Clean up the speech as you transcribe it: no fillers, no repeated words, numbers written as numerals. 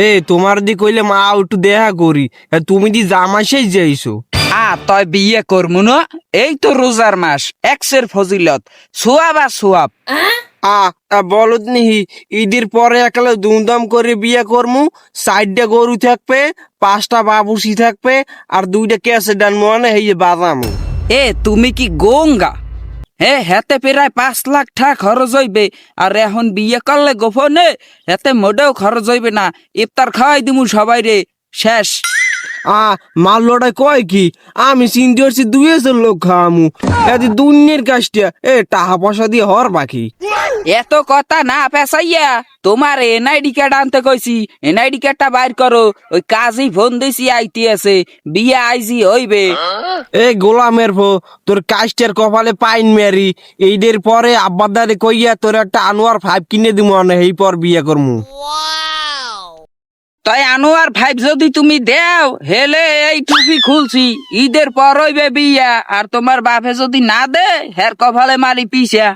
এ তোমার দি কইলে মা একটু দেখা করি, তুমি দি জামাইশেই যাইছো। তয় বিয়ে করমু না, এই তো রোজার মাস, এক্সের ফজিলত, সোয়াব আর সোয়াব। বলত নিহি ঈদের পরে একালে ধুমধাম করে বিয়ে করমু, 4টা গরু থাকবে, 5টা বাবুসি থাকবে, আর 2টা ক্যাসে ডান মানে এই যে বাদামু। তুমি কি গঙ্গা? হেতে প্রায় 5 লাখ টাকা খরচ হইবে, আর এখন বিয়ে করলে গোপনে হেতে মোটেও খরচ হইবে না। ইফতার খাওয়াই দিমু সবাই রে, শেষ। মাল লড়াই কয় কি, আমি চিন্তা করছি 200 লোক খাওয়ামু, এদি দুনিয়ার কাজটা টাকা পয়সা দিয়ে হর বাকি। এত কথা না পেশাইয়া তোমার এনআইডি কার্ড আনতে কইছি, এনআইডি কার্ডটা বাইর করো। ওই কাজই ফোন দিছি, আইতে আছে, বিয়ে আইজি হইবে। গোলামের ভো, তোর কাজটার কপালে পাইন মেরি, এইদের পরে আব্বাদারে কইয়া তোর একটা আনোয়ার 5 কিনে দিমু, এই পর বিয়ে করমু। তাই আনোয়ার 5 যদি তুমি দেও, হেলে এই টুপি খুলছি, ঈদের পর হইবে বিয়া। আর তোমার বাপে যদি না দে, হের কপালে মারি পিছা।